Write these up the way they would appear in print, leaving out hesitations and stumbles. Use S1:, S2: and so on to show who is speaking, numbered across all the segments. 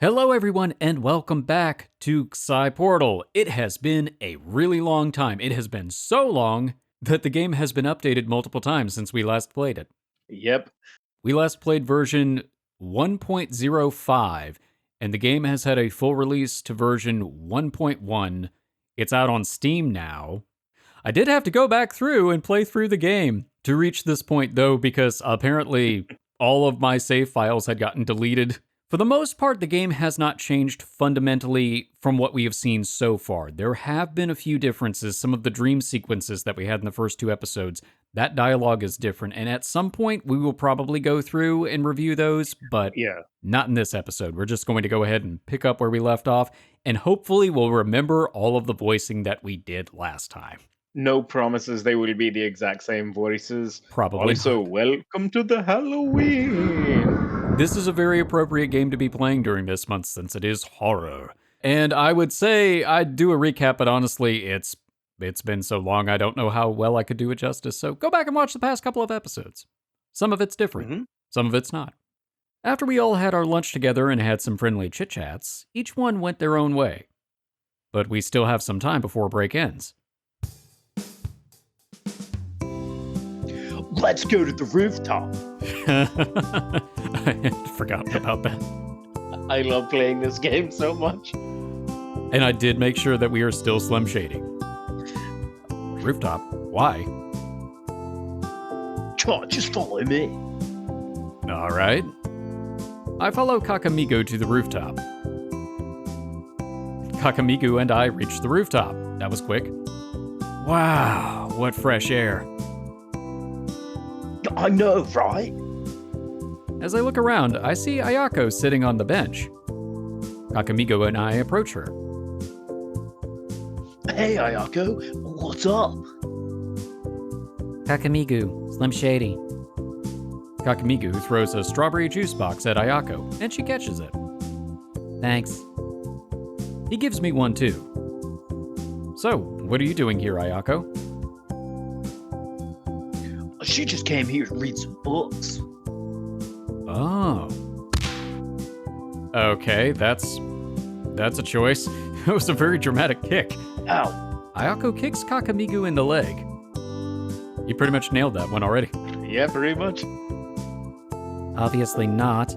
S1: Hello everyone and welcome back to Xi Portal. It has been a really long time. It has been so long that the game has been updated multiple times since we last played it.
S2: Yep.
S1: We last played version 1.05 and the game has had a full release to version 1.1. It's out on Steam now. I did have to go back through and play through the game to reach this point though, because apparently all of my save files had gotten deleted. For the most part, the game has not changed fundamentally from what we have seen so far. There have been a few differences. Some of the dream sequences that we had in the first two episodes, that dialogue is different. And at some point, we will probably go through and review those, but not in this episode. We're just going to go ahead and pick up where we left off, and hopefully we'll remember all of the voicing that we did last time.
S2: No promises they will be the exact same voices.
S1: Probably.
S2: Also, welcome to the Halloween.
S1: This is a very appropriate game to be playing during this month since it is horror. And I would say I'd do a recap, but honestly, it's been so long I don't know how well I could do it justice. So go back and watch the past couple of episodes. Some of it's different, some of it's not. After we all had our lunch together and had some friendly chit-chats, each one went their own way. But we still have some time before break ends.
S2: Let's go to the rooftop.
S1: I had forgotten about that.
S2: I love playing this game so much.
S1: And I did make sure that we are still Slim Shady. Rooftop? Why?
S2: Come on, just follow me.
S1: All right. I follow KakaMigu to the rooftop. KakaMigu and I reached the rooftop. That was quick. Wow, what fresh air.
S2: I know, right?
S1: As I look around, I see Ayako sitting on the bench. KakaMigu and I approach her.
S2: Hey, Ayako, what's up?
S1: KakaMigu, Slim Shady. KakaMigu throws a strawberry juice box at Ayako, and she catches it. Thanks. He gives me one too. So, what are you doing here, Ayako?
S2: She just came here to read some books.
S1: Oh. Okay, that's a choice. It was a very dramatic kick.
S2: Ow.
S1: Ayako kicks KakaMigu in the leg. You pretty much nailed that one already.
S2: Yeah, pretty much.
S1: Obviously not.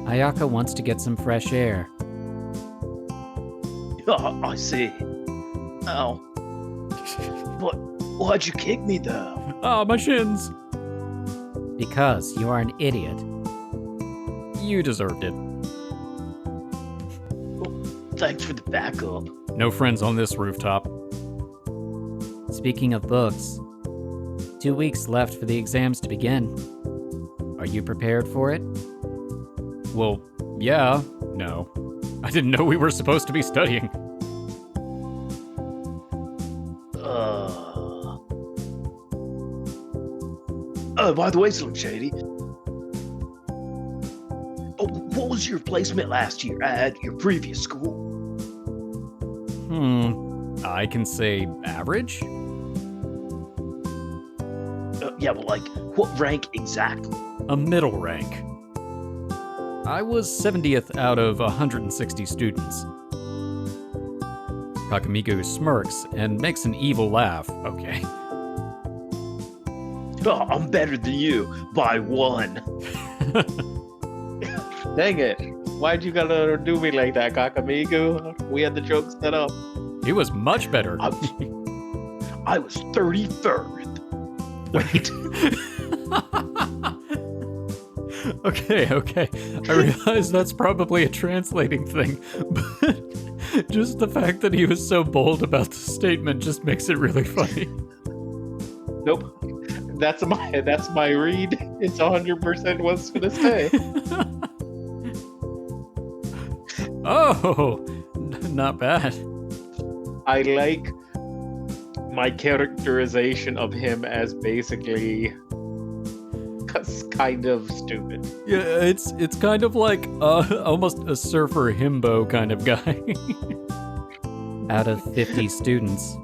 S1: Ayako wants to get some fresh air.
S2: Oh, I see. Ow. Why'd you kick me though?
S1: Ah, my shins.
S3: Because you are an idiot.
S1: You deserved it.
S2: Thanks for the backup.
S1: No friends on this rooftop.
S3: Speaking of books, 2 weeks left for the exams to begin. Are you prepared for it?
S1: Well, yeah. No. I didn't know we were supposed to be studying.
S2: Oh, by the way, Slim Shady. Oh, what was your placement last year at your previous school?
S1: I can say average?
S2: Yeah, but like, what rank exactly?
S1: A middle rank. I was 70th out of 160 students. KakaMigu smirks and makes an evil laugh. Okay.
S2: Oh, I'm better than you by 1. Dang it. Why'd you gotta do me like that, KakaMigu? We had the joke set up.
S1: He was much better.
S2: I was 33rd. Wait.
S1: Okay. I realize that's probably a translating thing, but just the fact that he was so bold about the statement just makes it really funny.
S2: Nope. That's my read. It's 100% what's gonna say.
S1: Oh, not bad.
S2: I like my characterization of him as basically kind of stupid.
S1: Yeah, it's kind of like almost a surfer himbo kind of guy.
S3: Out of 50 students.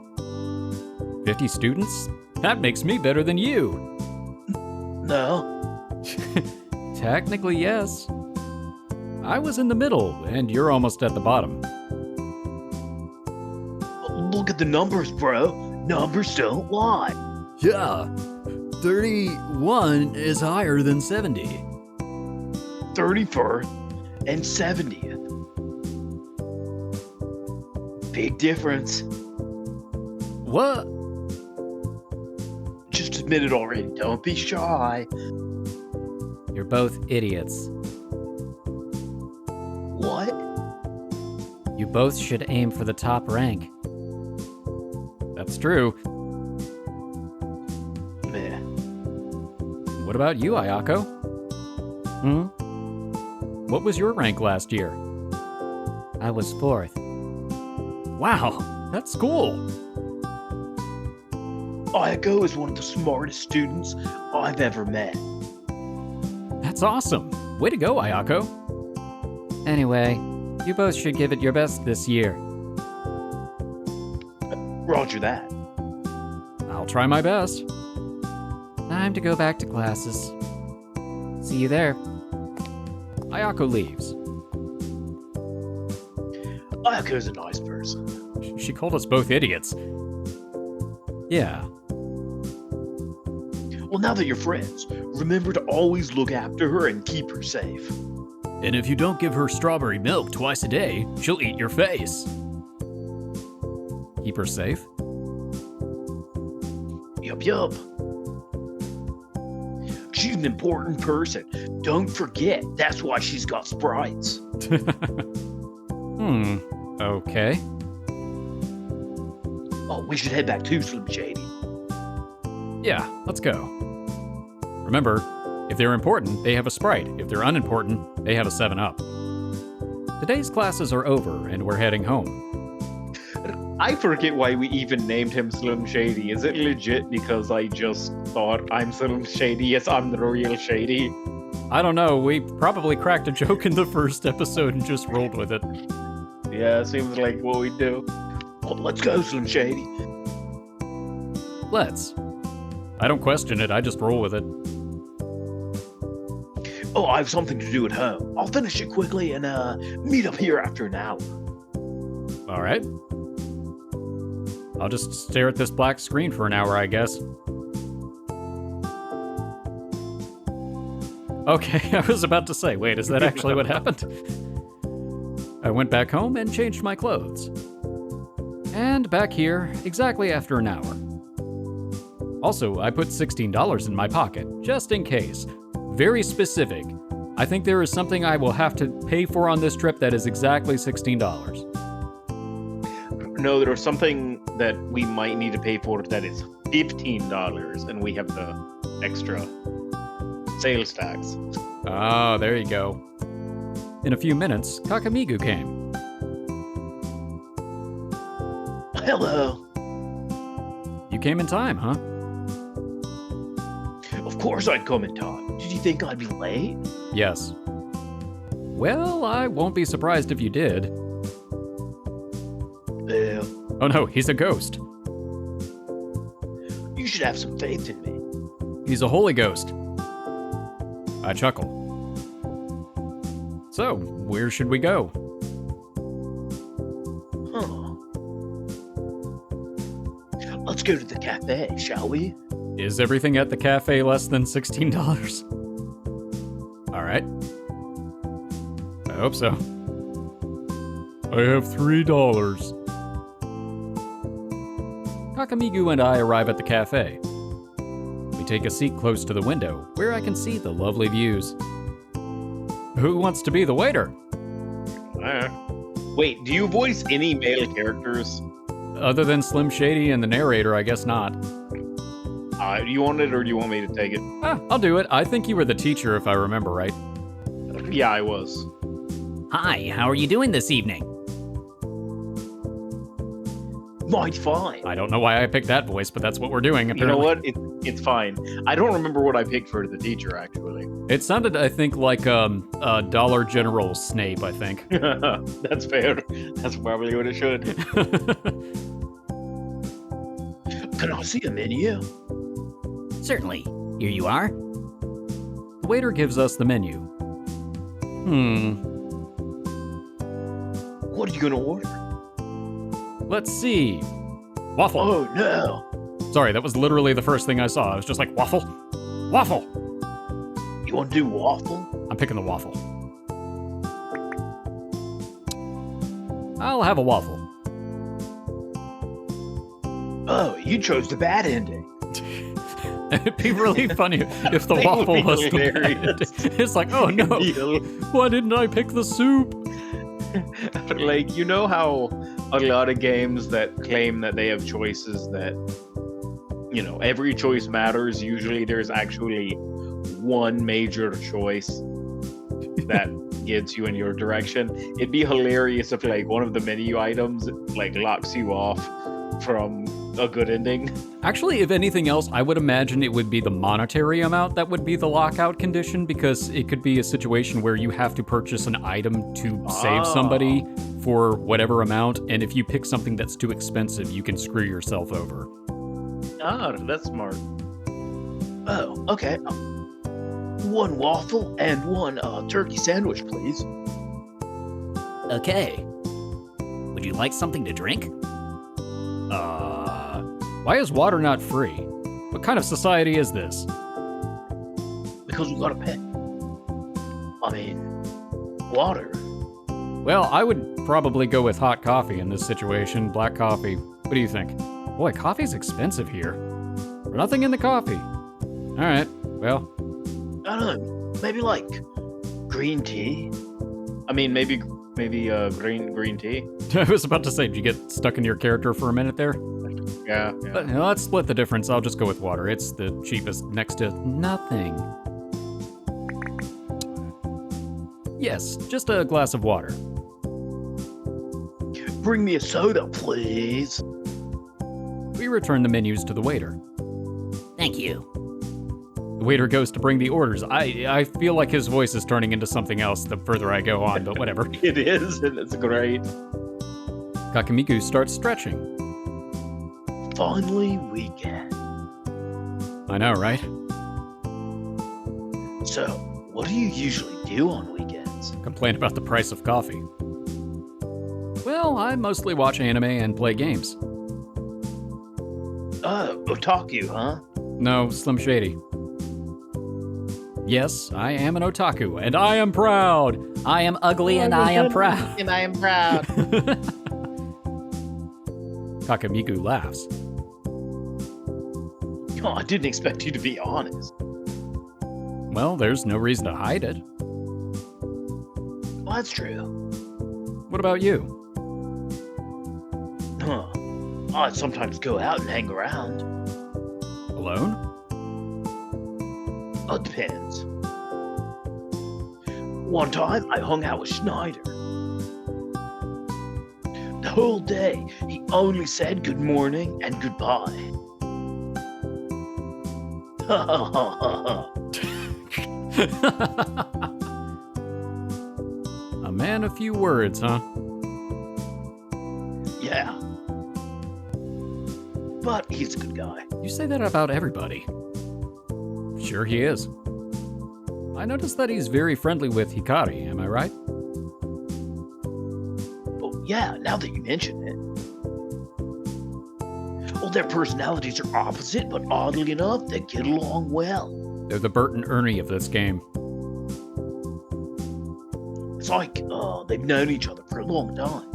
S1: 50 students? That makes me better than you.
S2: No.
S1: Technically, yes. I was in the middle, and you're almost at the bottom.
S2: Look at the numbers, bro. Numbers don't lie.
S1: Yeah, 31 is higher than 70.
S2: 31st and 70th. Big difference.
S1: What?
S2: Just admit it already. Don't be shy.
S3: You're both idiots.
S2: What?
S3: You both should aim for the top rank.
S1: That's true.
S2: Meh.
S1: What about you, Ayako?
S3: Hmm?
S1: What was your rank last year?
S3: I was 4th.
S1: Wow, that's cool.
S2: Ayako is one of the smartest students I've ever met.
S1: That's awesome. Way to go, Ayako.
S3: Anyway, you both should give it your best this year.
S2: Roger that.
S1: I'll try my best.
S3: Time to go back to classes. See you there.
S1: Ayako leaves.
S2: Ayako's a nice person.
S1: She called us both idiots. Yeah.
S2: Well, now that you're friends, remember to always look after her and keep her safe.
S1: And if you don't give her strawberry milk twice a day, she'll eat your face. Keep her safe?
S2: Yup. She's an important person. Don't forget, that's why she's got sprites.
S1: Okay.
S2: Oh, we should head back to Slim Shady.
S1: Yeah, let's go. Remember, if they're important, they have a Sprite. If they're unimportant, they have a 7-Up. Today's classes are over, and we're heading home.
S2: I forget why we even named him Slim Shady. Is it legit because I just thought I'm Slim Shady? Yes, I'm the real Shady.
S1: I don't know, we probably cracked a joke in the first episode and just rolled with it.
S2: Yeah, seems like what we do. Oh, let's go, Slim Shady.
S1: Let's. I don't question it, I just roll with it.
S2: Oh, I have something to do at home. I'll finish it quickly and meet up here after an hour.
S1: Alright. I'll just stare at this black screen for an hour, I guess. Okay, I was about to say, wait, is that actually what happened? I went back home and changed my clothes. And back here, exactly after an hour. Also, I put $16 in my pocket, just in case. Very specific. I think there is something I will have to pay for on this trip that is exactly $16.
S2: No, there was something that we might need to pay for that is $15, and we have the extra sales tax.
S1: Oh, there you go. In a few minutes, KakaMigu came.
S2: Hello.
S1: You came in time, huh?
S2: Of course I'd come in time. Did you think I'd be late?
S1: Yes. Well, I won't be surprised if you did. Oh no, he's a ghost.
S2: You should have some faith in me.
S1: He's a holy ghost. I chuckle. So, where should we go?
S2: Huh. Let's go to the cafe, shall we?
S1: Is everything at the cafe less than $16? Alright. I hope so. I have $3. KakaMigu and I arrive at the cafe. We take a seat close to the window, where I can see the lovely views. Who wants to be the waiter?
S2: Wait, do you voice any male characters?
S1: Other than Slim Shady and the narrator, I guess not.
S2: Do you want it or do you want me to take it?
S1: I'll do it. I think you were the teacher, if I remember right.
S2: Yeah, I was.
S3: Hi, how are you doing this evening?
S2: Mighty fine.
S1: I don't know why I picked that voice, but that's what we're doing,
S2: You
S1: apparently.
S2: know what? It's fine. I don't remember what I picked for the teacher, actually.
S1: It sounded, I think, like Dollar General Snape, I think.
S2: That's fair. That's probably what it should. Can I see a menu?
S3: Certainly. Here you are.
S1: The waiter gives us the menu.
S2: What are you gonna order?
S1: Let's see. Waffle.
S2: Oh no!
S1: Sorry, that was literally the first thing I saw. I was just like, waffle? Waffle!
S2: You want to do waffle?
S1: I'm picking the waffle. I'll have a waffle.
S2: Oh, you chose the bad ending.
S1: It'd be really funny if the
S2: That would
S1: waffle
S2: be
S1: was the
S2: hilarious.
S1: bad. It's like, oh no, why didn't I pick the soup?
S2: Like, you know how a lot of games that claim that they have choices that, you know, every choice matters. Usually there's actually one major choice that gets you in your direction. It'd be hilarious if like one of the menu items like locks you off from a good ending.
S1: Actually, if anything else, I would imagine it would be the monetary amount that would be the lockout condition, because it could be a situation where you have to purchase an item to save somebody for whatever amount, and if you pick something that's too expensive, you can screw yourself over.
S2: Ah, that's smart. Oh, okay. One waffle and one turkey sandwich, please.
S3: Okay. Would you like something to drink?
S1: Why is water not free? What kind of society is this?
S2: Because we gotta pay. I mean, water.
S1: Well, I would probably go with hot coffee in this situation, black coffee. What do you think? Boy, coffee's expensive here. For nothing in the coffee. Alright, well.
S2: I don't know. Maybe like green tea. I mean, maybe green tea.
S1: I was about to say, did you get stuck in your character for a minute there?
S2: Yeah.
S1: But you know, let's split the difference. I'll just go with water. It's the cheapest next to nothing. Yes, just a glass of water.
S2: Bring me a soda, please.
S1: We return the menus to the waiter.
S3: Thank you.
S1: The waiter goes to bring the orders. I feel like his voice is turning into something else the further I go on, but whatever.
S2: It is, and it's great.
S1: KakaMigu starts stretching.
S2: Finally, weekend.
S1: I know, right?
S2: So, what do you usually do on weekends?
S1: Complain about the price of coffee. Well, I mostly watch anime and play games.
S2: Otaku, huh?
S1: No, Slim Shady. Yes, I am an otaku, and I am proud.
S3: I am ugly and I am proud.
S2: And I am proud.
S1: KakaMigu laughs.
S2: Oh, I didn't expect you to be honest.
S1: Well, there's no reason to hide it.
S2: Well, that's true.
S1: What about you?
S2: Huh. I sometimes go out and hang around.
S1: Alone?
S2: It depends. One time, I hung out with Schneider. The whole day, he only said good morning and goodbye. Ha ha ha ha.
S1: A man of few words, huh?
S2: Yeah. But he's a good guy.
S1: You say that about everybody. Sure he is. I noticed that he's very friendly with Hikari, am I right?
S2: Oh, yeah, now that you mention it. Well, their personalities are opposite, but oddly enough, they get along well.
S1: They're the Bert and Ernie of this game.
S2: It's like they've known each other for a long time.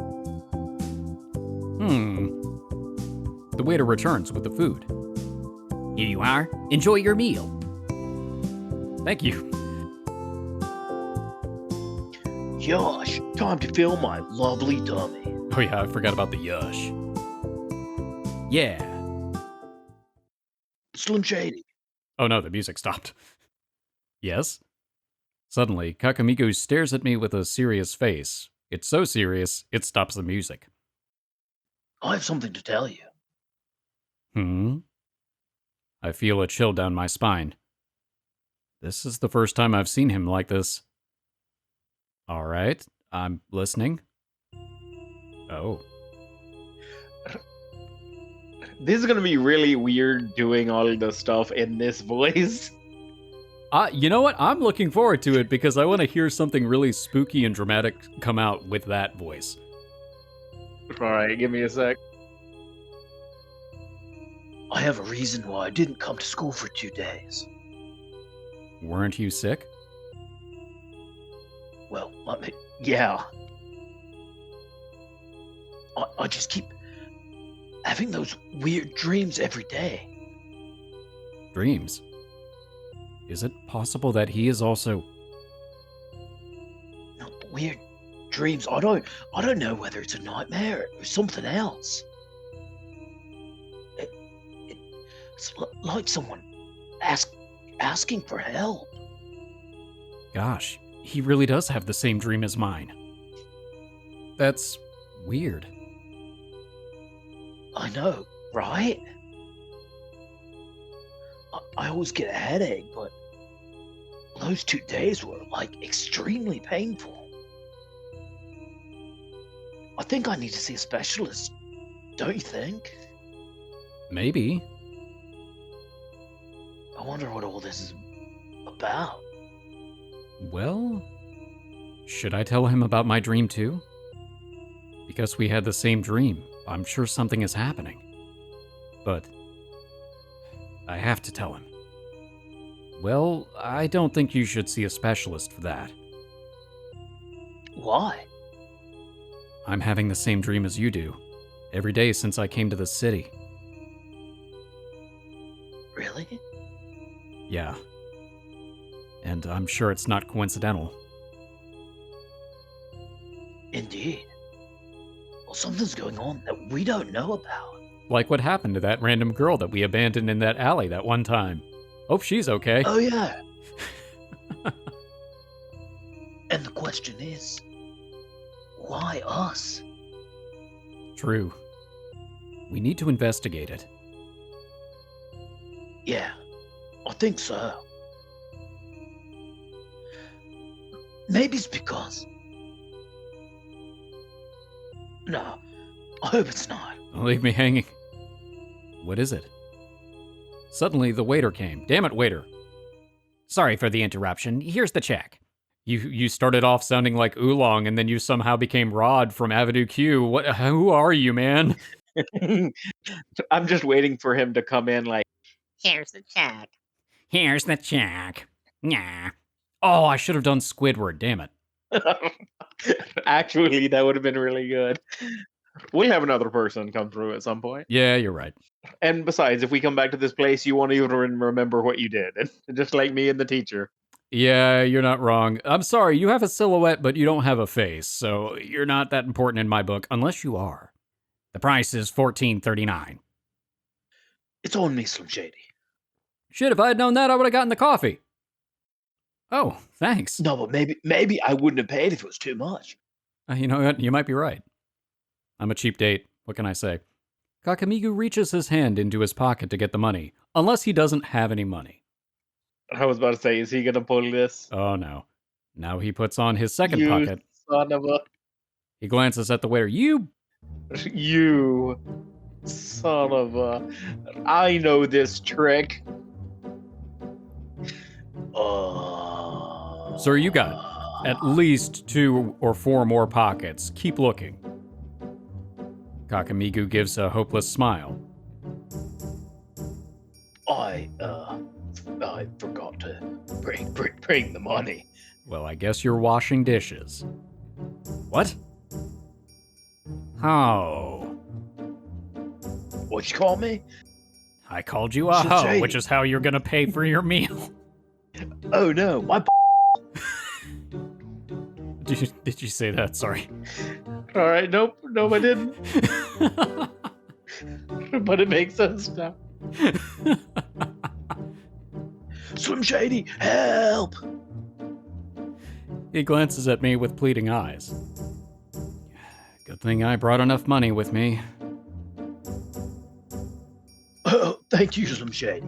S1: The waiter returns with the food.
S3: Here you are. Enjoy your meal.
S1: Thank you.
S2: Josh, time to fill my lovely tummy.
S1: Oh yeah, I forgot about the yush. Yeah.
S2: Slim Shady.
S1: Oh no, the music stopped. Yes? Suddenly, KakaMigu stares at me with a serious face. It's so serious, it stops the music.
S2: I have something to tell you.
S1: I feel a chill down my spine. This is the first time I've seen him like this. All right, I'm listening. Oh.
S2: This is gonna be really weird doing all the stuff in this voice.
S1: You know what? I'm looking forward to it because I want to hear something really spooky and dramatic come out with that voice.
S2: Alright, give me a sec.
S4: I have a reason why I didn't come to school for 2 days.
S1: Weren't you sick?
S4: Well, yeah. I just keep having those weird dreams every day.
S1: Dreams. Is it possible that he is also...
S4: No, weird dreams. I don't know whether it's a nightmare or something else. It's like someone asking for help.
S1: Gosh, he really does have the same dream as mine. That's weird.
S4: I know, right? I always get a headache, but those 2 days were, like, extremely painful. I think I need to see a specialist, don't you think?
S1: Maybe.
S4: I wonder what all this is about.
S1: Well, should I tell him about my dream too? Because we had the same dream, I'm sure something is happening. But I have to tell him. Well, I don't think you should see a specialist for that.
S4: Why?
S1: I'm having the same dream as you do, every day since I came to the city.
S4: Really?
S1: Yeah. And I'm sure it's not coincidental.
S4: Indeed. Well, something's going on that we don't know about.
S1: Like what happened to that random girl that we abandoned in that alley that one time. Hope she's okay.
S4: Oh, yeah. And the question is, why us?
S1: True. We need to investigate it.
S4: Yeah, I think so. Maybe it's because... No, I hope it's not.
S1: Don't leave me hanging. What is it? Suddenly, the waiter came. Damn it, waiter.
S3: Sorry for the interruption. Here's the check.
S1: You started off sounding like Oolong, and then you somehow became Rod from Avenue Q. Who are you, man?
S2: I'm just waiting for him to come in like,
S5: Here's the check.
S3: Here's the check. Nah.
S1: Oh, I should have done Squidward, damn it.
S2: actually, that would have been really good. We'll have another person come through at some point.
S1: Yeah, you're right.
S2: And besides, if we come back to this place, you won't even remember what you did. Just like me and the teacher.
S1: Yeah, you're not wrong. I'm sorry, you have a silhouette, but you don't have a face, so you're not that important in my book, unless you are.
S3: The price is $14.39.
S4: It's on me, Slim Shady.
S1: Shit, if I had known that, I would have gotten the coffee. Oh, thanks.
S4: No, but maybe I wouldn't have paid if it was too much.
S1: You know what? You might be right. I'm a cheap date. What can I say? KakaMigu reaches his hand into his pocket to get the money, unless he doesn't have any money.
S2: I was about to say, is he gonna pull this?
S1: Oh no. Now he puts on his second
S2: You
S1: pocket.
S2: son of a...
S1: He glances at the waiter. You
S2: You son of a... I know this trick.
S1: Sir, you got at least 2 or 4 more pockets. Keep looking. KakaMigu gives a hopeless smile.
S4: I forgot to bring the money.
S1: Well, I guess you're washing dishes. What? Oh.
S4: What'd you call me?
S1: I called you a
S4: So
S1: hoe,
S4: shady.
S1: which is how you're gonna pay for your meal.
S4: Oh no, my
S1: Did you say that? Sorry.
S2: All right, nope, I didn't. But it makes sense now.
S4: Slim Shady, help!
S1: He glances at me with pleading eyes. Good thing I brought enough money with me.
S4: Oh, thank you, Slim Shady.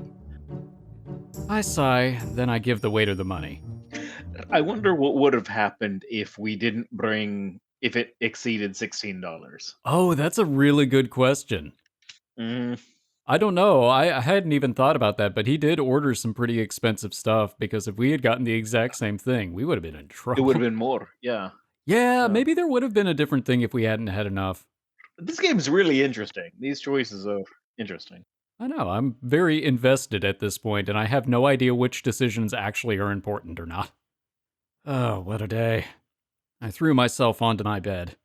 S1: I sigh, then I give the waiter the money.
S2: I wonder what would have happened if if it exceeded $16.
S1: Oh, that's a really good question.
S2: Mm,
S1: I don't know. I hadn't even thought about that, but he did order some pretty expensive stuff because if we had gotten the exact same thing, we would have been in trouble.
S2: it would have been more, yeah.
S1: Yeah, maybe there would have been a different thing if we hadn't had enough.
S2: This game's really interesting. These choices are interesting.
S1: I know, I'm very invested at this point, and I have no idea which decisions actually are important or not. Oh, what a day. I threw myself onto my bed.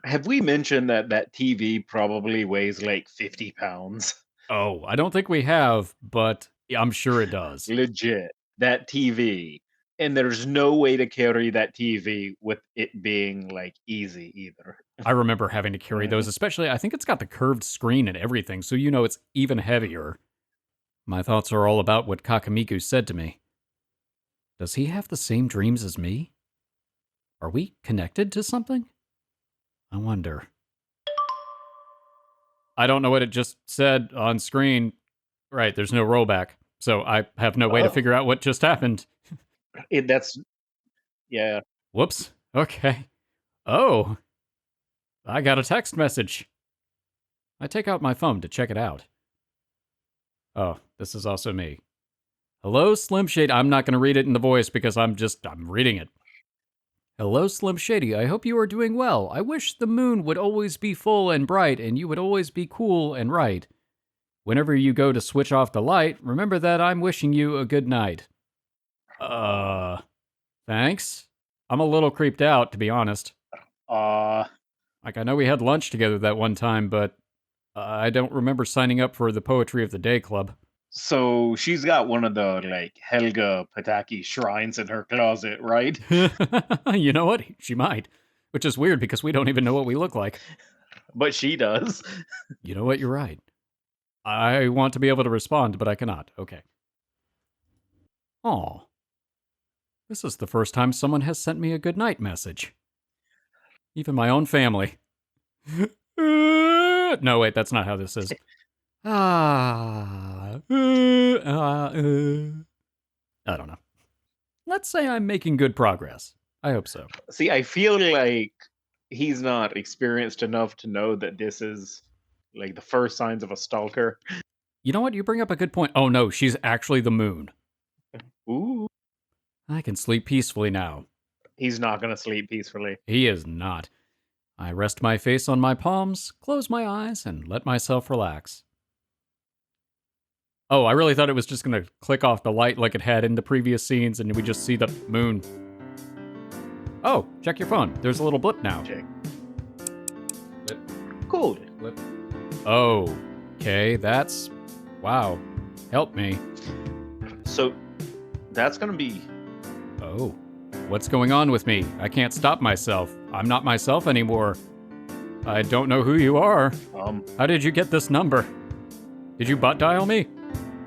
S2: Have we mentioned that that TV probably weighs like 50 pounds?
S1: Oh, I don't think we have, but I'm sure it does.
S2: Legit. That TV. And there's no way to carry that TV with it being like easy either.
S1: I remember having to carry those,
S2: Mhm.
S1: especially, I think it's got the curved screen and everything, so you know it's even heavier. My thoughts are all about what KakaMigu said to me. Does he have the same dreams as me? Are we connected to something? I wonder. I don't know what it just said on screen. Right, there's no rollback, so I have no way to
S2: Oh.
S1: figure out what just happened.
S2: That's yeah.
S1: Whoops. Okay. Oh, I got a text message. I take out my phone to check it out. Oh, this is also me. Hello, Slim Shady. I'm not going to read it in the voice because I'm reading it. Hello, Slim Shady. I hope you are doing well. I wish the moon would always be full and bright and you would always be cool and right. Whenever you go to switch off the light, remember that I'm wishing you a good night. Thanks. I'm a little creeped out, to be honest. Like, I know we had lunch together that one time, but I don't remember signing up for the Poetry of the Day Club.
S2: So she's got one of the like Helga Pataki shrines in her closet, right?
S1: You know what? She might. Which is weird because we don't even know what we look like.
S2: But she does.
S1: You know what? You're right. I want to be able to respond, but I cannot. Okay. Aw. This is the first time someone has sent me a goodnight message. Even my own family. No, wait, that's not how this is. I don't know. Let's say I'm making good progress. I hope so.
S2: See, I feel like he's not experienced enough to know that this is like the first signs of a stalker.
S1: You know what? You bring up a good point. Oh no, she's actually the moon.
S2: Ooh.
S1: I can sleep peacefully now.
S2: He's not gonna sleep peacefully.
S1: He is not. I rest my face on my palms, close my eyes, and let myself relax. Oh, I really thought it was just going to click off the light like it had in the previous scenes, and we just see the moon. Oh, check your phone. There's a little blip now.
S2: Check. Cool.
S1: Blip. Oh, okay, that's... Wow. Help me.
S2: So that's gonna be
S1: Oh, what's going on with me? I can't stop myself. I'm not myself anymore. I don't know who you are. How did you get this number? Did you butt dial me?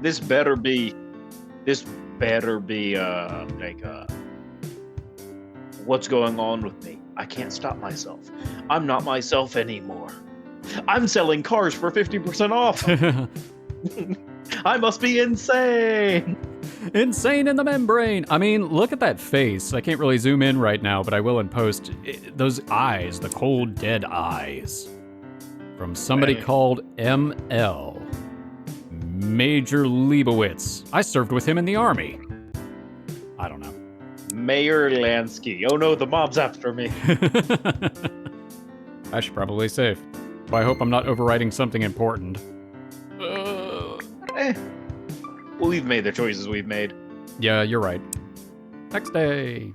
S2: this better be what's going on with me? I can't stop myself. I'm not myself anymore. I'm selling cars for 50% off. I must be insane.
S1: Insane in the membrane. I mean, look at that face. I can't really zoom in right now, but I will in post. Those eyes, the cold, dead eyes. From somebody
S2: Right.
S1: called ML. Major Leibowitz. I served with him in the army. I don't know.
S2: Mayor Lansky. Oh no, the mob's after me.
S1: I should probably save. But I hope I'm not overwriting something important.
S2: Eh. Well, we've made the choices we've made.
S1: Yeah, you're right. Next day.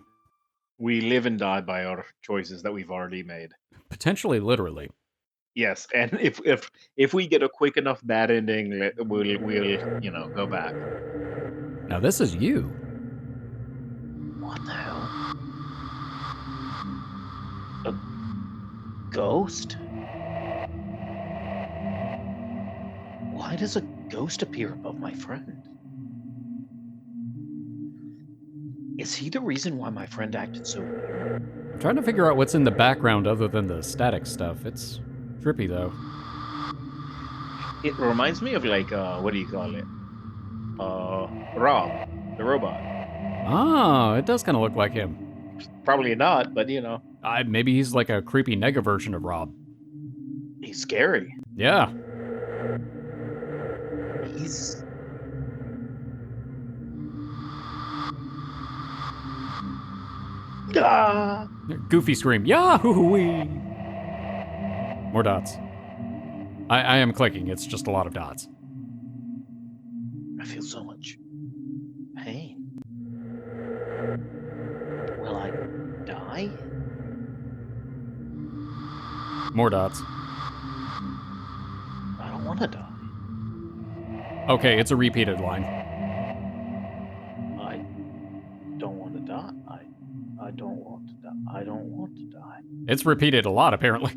S2: We live and die by our choices that we've already made.
S1: Potentially literally.
S2: Yes, and if we get a quick enough bad ending, we'll go back.
S1: Now this is you.
S4: What the hell? A ghost? Why does a ghost appear above my friend? Is he the reason why my friend acted so weird?
S1: I'm trying to figure out what's in the background other than the static stuff. It's trippy though.
S2: It reminds me of like what do you call it? Rob, the robot.
S1: Oh, it does kind of look like him.
S2: Probably not, but
S1: Maybe he's like a creepy nega version of Rob.
S2: he's scary.
S1: Yeah.
S4: He's...
S2: Ah!
S1: Goofy scream. Yahoo! More dots. I am clicking. It's just a lot of dots.
S4: I feel so much pain. Will I die?
S1: More dots.
S4: I don't want to die.
S1: Okay, it's a repeated line.
S4: I don't want to die. I don't want to die. I don't want to die.
S1: It's repeated a lot, apparently.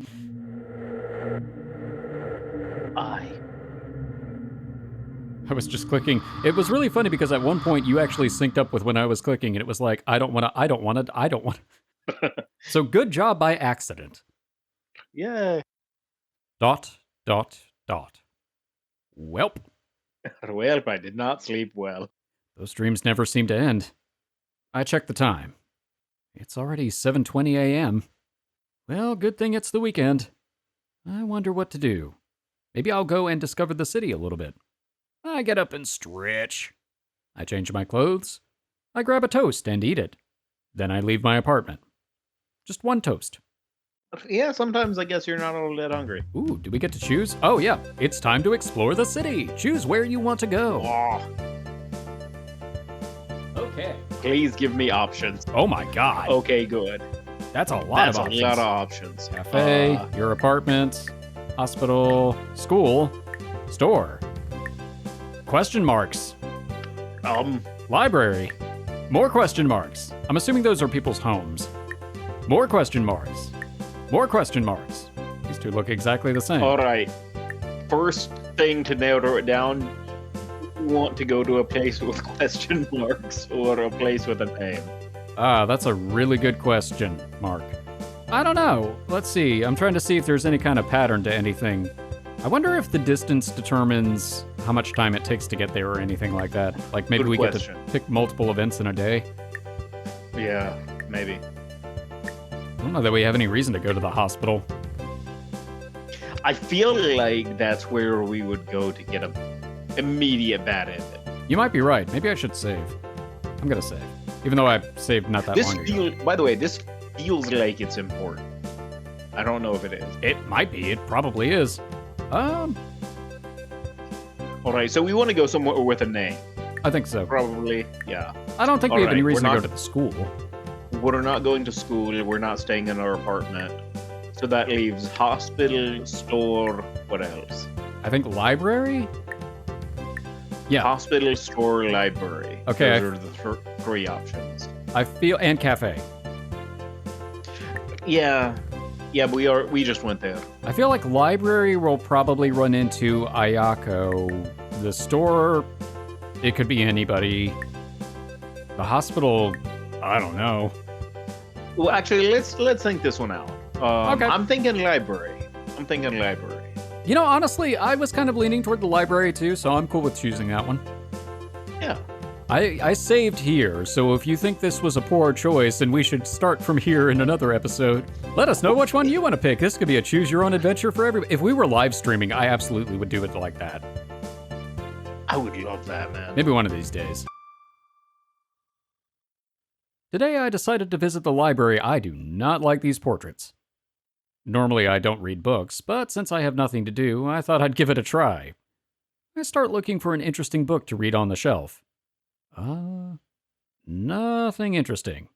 S1: I was just clicking. It was really funny because at one point you actually synced up with when I was clicking, and it was like, I don't want to. So good job by accident.
S2: Yeah.
S1: Dot, dot, dot. Welp.
S2: Well, I did not sleep well.
S1: Those dreams never seem to end. I checked the time. It's already 7:20 a.m. Well, good thing it's the weekend. I wonder what to do. Maybe I'll go and discover the city a little bit. I get up and stretch. I change my clothes. I grab a toast and eat it. Then I leave my apartment. Just one toast.
S2: Yeah, sometimes I guess you're not all that hungry.
S1: Ooh, do we get to choose? Oh yeah, it's time to explore the city. Choose where you want to go.
S2: Oh,
S1: Okay.
S2: please give me options.
S1: Oh my god.
S2: Okay, good.
S1: That's a lot
S2: That's
S1: of
S2: a
S1: options.
S2: lot of options.
S1: Cafe, your apartment, hospital, school, store. Question marks. Library. More question marks. I'm assuming those are people's homes. More question marks. More question marks. These two look exactly the same.
S2: All right. First thing to narrow it down, you want to go to a place with question marks or a place with a name?
S1: Ah, that's a really good question, Mark. I don't know. Let's see. I'm trying to see if there's any kind of pattern to anything. I wonder if the distance determines how much time it takes to get there or anything like that. Like maybe
S2: Good
S1: we
S2: question.
S1: get to pick multiple events in a day.
S2: Yeah, maybe.
S1: I don't know that we have any reason to go to the hospital.
S2: I feel like that's where we would go to get a immediate bad ending.
S1: You might be right. Maybe I should save. I'm gonna save. Even though I saved not that
S2: This
S1: long ago.
S2: feels, by the way, this feels like it's important. I don't know if it is.
S1: It might be. It probably is.
S2: All right, so we want to go somewhere with a name.
S1: I think so.
S2: Probably, yeah.
S1: I don't think we have any
S2: Alright, we're
S1: reason to go
S2: not-
S1: to the school.
S2: We're not going to school. We're not staying in our apartment. So that leaves hospital, store, what else?
S1: I think library? Yeah.
S2: Hospital, store, library.
S1: Okay,
S2: Those are the three options.
S1: I feel, and cafe.
S2: Yeah, we just went there.
S1: I feel like library will probably run into Ayako. The store, it could be anybody. The hospital, I don't know.
S2: Well, actually, let's think this one out.
S1: Okay.
S2: I'm thinking library.
S1: You know, honestly, I was kind of leaning toward the library too, so I'm cool with choosing that one.
S2: Yeah.
S1: I saved here, so if you think this was a poor choice and we should start from here in another episode, let us know which one you want to pick. This could be a choose your own adventure for everybody. If we were live streaming, I absolutely would do it like that.
S2: I would love that, man.
S1: Maybe one of these days. Today I decided to visit the library. I do not like these portraits. Normally I don't read books, but since I have nothing to do, I thought I'd give it a try. I start looking for an interesting book to read on the shelf. Nothing interesting.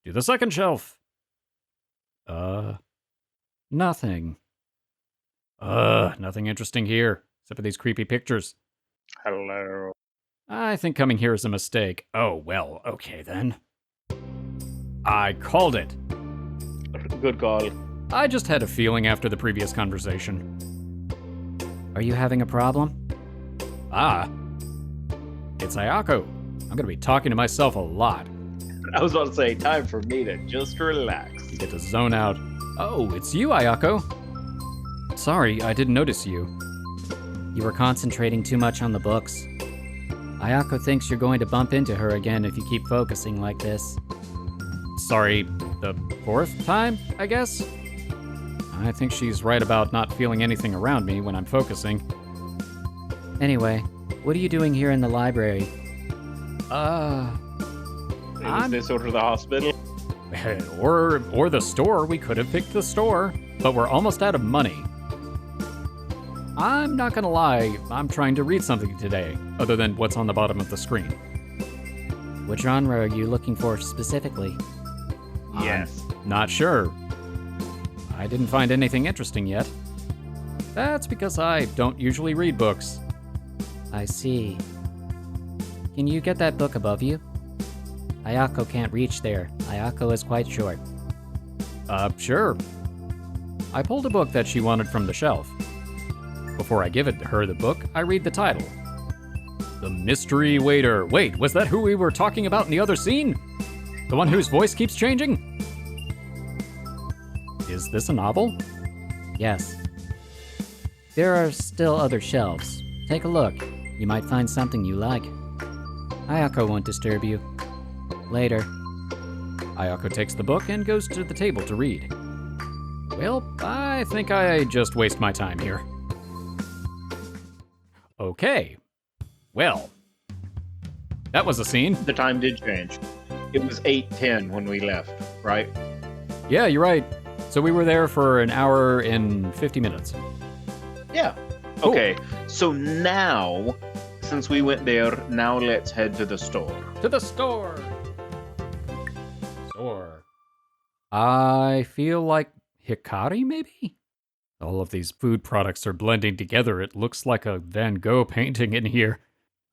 S1: To the second shelf. Nothing. Nothing interesting here, except for these creepy pictures.
S2: Hello.
S1: I think coming here is a mistake. Oh, well, okay then. I called it.
S2: Good call.
S1: I just had a feeling after the previous conversation.
S3: Are you having a problem?
S1: Ah. It's Ayako. I'm gonna be talking to myself a lot.
S2: I was about to say, time for me to just relax.
S1: You get to zone out. Oh, it's you, Ayako. Sorry, I didn't notice you.
S3: You were concentrating too much on the books. Ayako thinks you're going to bump into her again if you keep focusing like this.
S1: Sorry, the fourth time, I guess? I think she's right about not feeling anything around me when I'm focusing.
S3: Anyway, what are you doing here in the library?
S2: Is this over the hospital?
S1: Or the store. We could have picked the store. but we're almost out of money. I'm not gonna lie, I'm trying to read something today, other than what's on the bottom of the screen.
S3: What genre are you looking for specifically?
S2: Yes.
S1: Not sure. I didn't find anything interesting yet. That's because I don't usually read books.
S3: I see. Can you get that book above you? Ayako can't reach there. Ayako is quite short.
S1: Sure. I pulled a book that she wanted from the shelf. Before I give her the book, I read the title. The Mystery Waiter. Wait, was that who we were talking about in the other scene? The one whose voice keeps changing? Is this a novel?
S3: Yes. There are still other shelves. Take a look. You might find something you like. Ayako won't disturb you. Later.
S1: Ayako takes the book and goes to the table to read. Well, I think I just waste my time here. Okay. Well, that was a scene.
S2: The time did change. It was 8:10 when we left, right?
S1: Yeah, you're right. So we were there for an hour and 50 minutes.
S2: Yeah.
S1: Cool.
S2: Okay, so now, since we went there, now let's head to the store.
S1: To the store! Store. I feel like Hikari, maybe? All of these food products are blending together. It looks like a Van Gogh painting in here.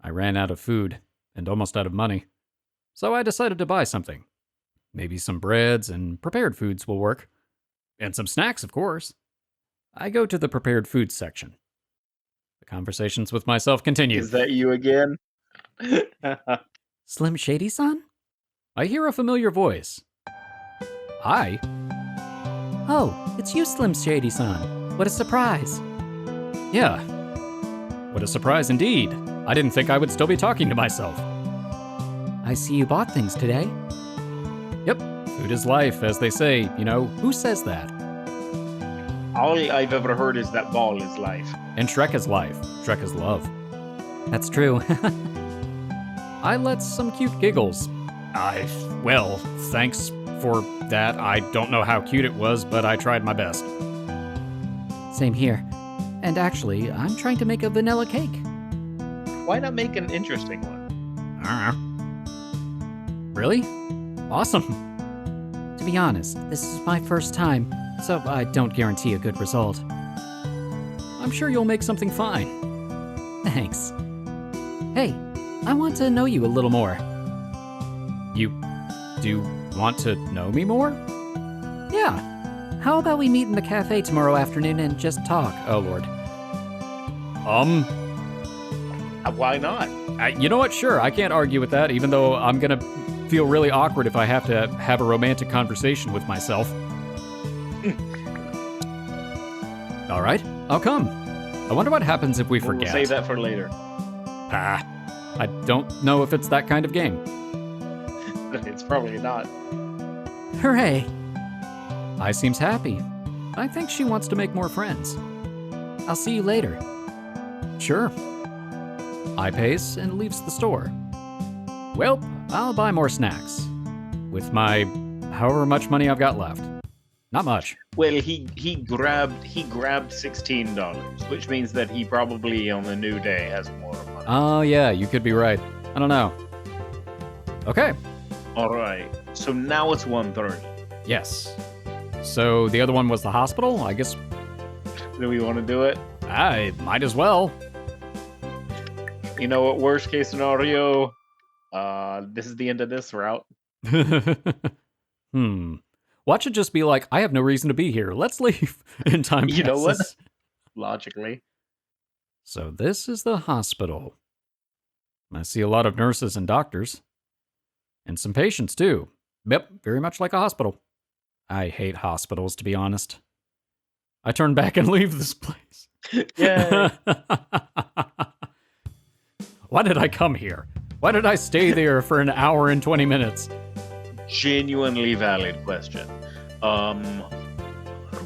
S1: I ran out of food and almost out of money. So I decided to buy something. Maybe some breads and prepared foods will work. And some snacks, of course. I go to the prepared foods section. The conversations with myself continue.
S2: Is that you again?
S3: Slim Shady-san?
S1: I hear a familiar voice. Hi.
S3: Oh, it's you, Slim Shady-san. What a surprise.
S1: Yeah. What a surprise indeed. I didn't think I would still be talking to myself.
S3: I see you bought things today.
S1: Yep. Food is life, as they say. You know, who says that?
S2: All I've ever heard is that ball is life.
S1: And Shrek is life. Shrek is love.
S3: That's true.
S1: I let some cute giggles. Well, thanks for that. I don't know how cute it was, but I tried my best.
S3: Same here. And actually, I'm trying to make a vanilla cake.
S2: Why not make an interesting one?
S1: Really? Awesome.
S3: To be honest, this is my first time, so I don't guarantee a good result.
S1: I'm sure you'll make something fine.
S3: Thanks. Hey, I want to know you a little more.
S1: You do want to know me more?
S3: Yeah. How about we meet in the cafe tomorrow afternoon and just talk?
S1: Oh, Lord.
S2: Why not?
S1: You know what? Sure, I can't argue with that, even though I'm gonna feel really awkward if I have to have a romantic conversation with myself. All right, I'll come. I wonder what happens if we forget.
S2: We'll save that for later.
S1: I don't know if it's that kind of game.
S2: It's probably not.
S3: Hooray!
S1: I seems happy. I think she wants to make more friends.
S3: I'll see you later.
S1: Sure. I pays and leaves the store. Well, I'll buy more snacks. With my however much money I've got left. Not much.
S2: Well, he grabbed $16, which means that he probably on the new day has more money.
S1: Oh yeah, you could be right. I don't know. Okay.
S2: All right. So now it's 1:30.
S1: Yes. So the other one was the hospital? I guess
S2: Do we want to do it?
S1: I might as well.
S2: You know what? Worst case scenario, this is the end of this route.
S1: Watch it just be like, I have no reason to be here. Let's leave. And time passes.
S2: You know what? Logically.
S1: So this is the hospital. I see a lot of nurses and doctors. And some patients, too. Yep, very much like a hospital. I hate hospitals, to be honest. I turn back and leave this place.
S2: Yay.
S1: Why did I come here? Why did I stay there for an hour and 20 minutes?
S2: Genuinely valid question.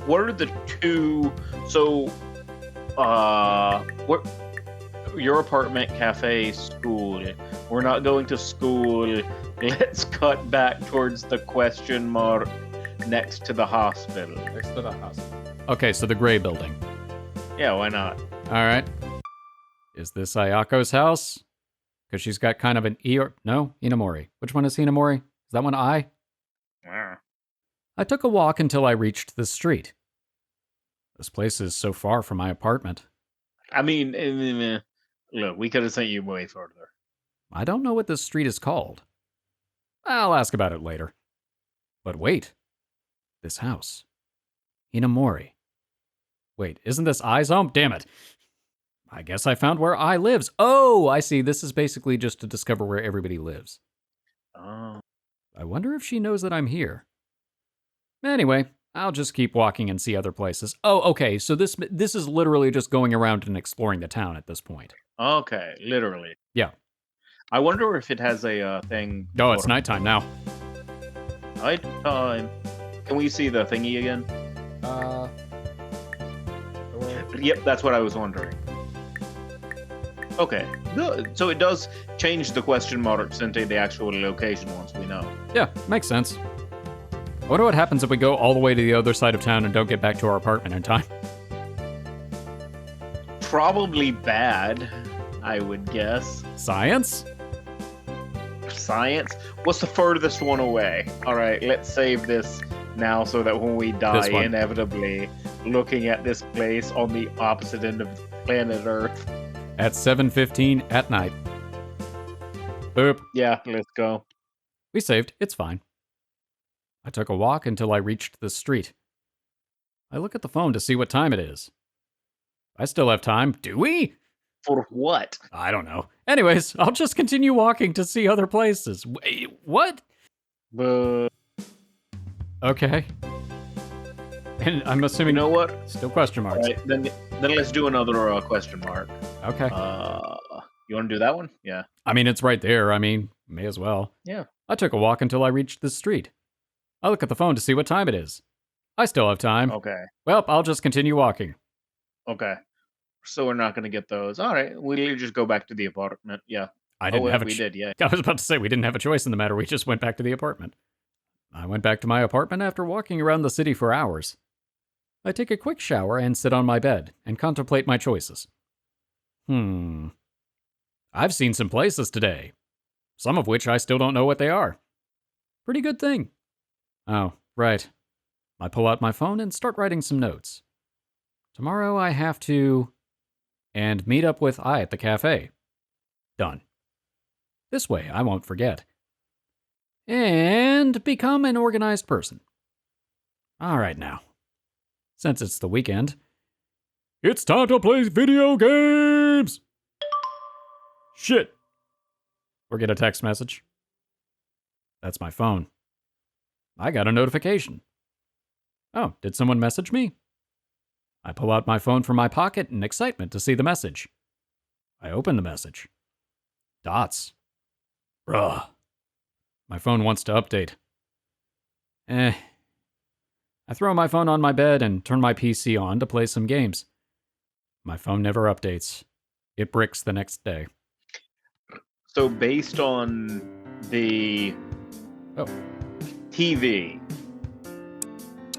S2: What are the two? So, what? Your apartment, cafe, school. We're not going to school. Let's cut back towards the question mark next to the hospital.
S1: Next to the hospital. Okay, so the gray building.
S2: Yeah, why not?
S1: All right. Is this Ayako's house? Because she's got kind of an No, Inamori. Which one is Inamori? Is that one I?
S2: Ah.
S1: I took a walk until I reached the street. This place is so far from my apartment.
S2: I mean, look, we could have sent you way further.
S1: I don't know what this street is called. I'll ask about it later. But wait. This house. Inamori. Wait, isn't this I's home? Damn it. I guess I found where I lives. Oh, I see. This is basically just to discover where everybody lives.
S2: Oh.
S1: I wonder if she knows that I'm here. Anyway, I'll just keep walking and see other places. Oh, okay. So this is literally just going around and exploring the town at this point.
S2: Okay, literally.
S1: Yeah.
S2: I wonder if it has a thing.
S1: Oh, it's nighttime now.
S2: Nighttime. Can we see the thingy again? Yep, that's what I was wondering. Okay, good. So it does change the question marks into the actual location once we know.
S1: Yeah, makes sense. I wonder what happens if we go all the way to the other side of town and don't get back to our apartment in time.
S2: Probably bad, I would guess.
S1: Science?
S2: Science? What's the furthest one away? Alright, let's save this now so that when we die, inevitably, looking at this place on the opposite end of planet Earth.
S1: At 7:15 at night. Boop.
S2: Yeah, let's go.
S1: We saved. It's fine. I took a walk until I reached the street. I look at the phone to see what time it is. I still have time. Do we?
S2: For what?
S1: I don't know. Anyways, I'll just continue walking to see other places. Wait, what? Okay. And I'm assuming...
S2: You know what?
S1: Still question marks.
S2: Right, then let's do another question mark.
S1: Okay.
S2: You want to do that one? Yeah.
S1: I mean, it's right there. I mean, may as well.
S2: Yeah.
S1: I took a walk until I reached the street. I look at the phone to see what time it is. I still have time.
S2: Okay.
S1: Well, I'll just continue walking.
S2: Okay. So we're not going to get those. All right. We'll just go back to the apartment. Yeah.
S1: I didn't have a
S2: we did, yeah.
S1: I was about to say we didn't have a choice in the matter. We just went back to the apartment. I went back to my apartment after walking around the city for hours. I take a quick shower and sit on my bed and contemplate my choices. I've seen some places today, some of which I still don't know what they are. Pretty good thing. Oh, right. I pull out my phone and start writing some notes. Tomorrow I have to... and meet up with I at the cafe. Done. This way I won't forget. And become an organized person. All right now. Since it's the weekend, it's time to play video games! Shit. Or get a text message. That's my phone. I got a notification. Oh, did someone message me? I pull out my phone from my pocket in excitement to see the message. I open the message. Dots. Bruh. My phone wants to update. I throw my phone on my bed and turn my PC on to play some games. My phone never updates. It bricks the next day.
S2: So based on the TV,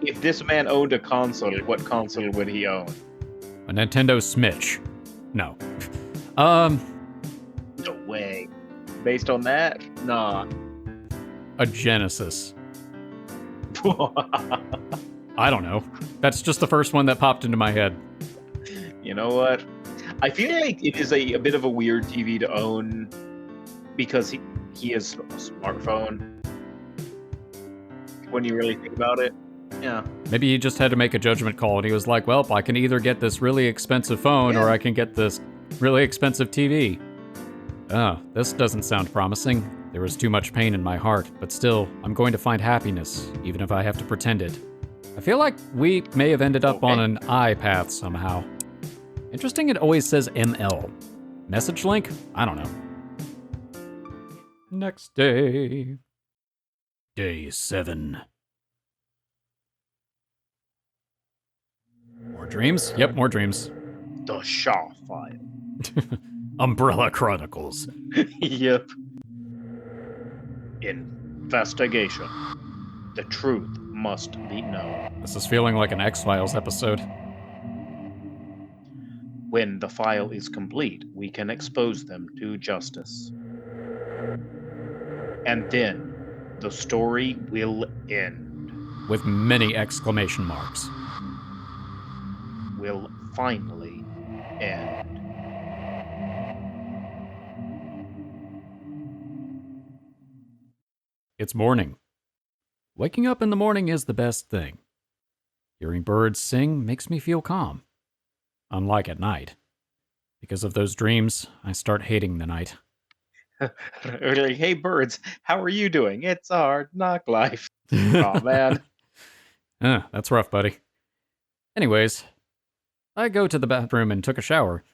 S2: if this man owned a console, what console would he own?
S1: A Nintendo Switch. No.
S2: No way. Based on that? Nah.
S1: A Genesis. I don't know. That's just the first one that popped into my head.
S2: You know what? I feel like it is a bit of a weird TV to own because he has a smartphone. When you really think about it. Yeah.
S1: Maybe he just had to make a judgment call and he was like, well, I can either get this really expensive phone or I can get this really expensive TV. Oh, this doesn't sound promising. There was too much pain in my heart, but still, I'm going to find happiness, even if I have to pretend it. I feel like we may have ended up on an I path somehow. Interesting, it always says ML. Message link? I don't know. Next day. Day 7. More dreams? Yep, more dreams.
S2: The Shaw File.
S1: Umbrella Chronicles.
S2: Yep. Investigation. The truth must be known.
S1: This is feeling like an X-Files episode.
S2: When the file is complete, we can expose them to justice. And then the story will end.
S1: With many exclamation marks.
S2: Will finally end.
S1: It's morning. Waking up in the morning is the best thing. Hearing birds sing makes me feel calm. Unlike at night. Because of those dreams, I start hating the night.
S2: Like, hey birds, how are you doing? It's a hard knock life. Oh man.
S1: That's rough, buddy. Anyways, I go to the bathroom and took a shower.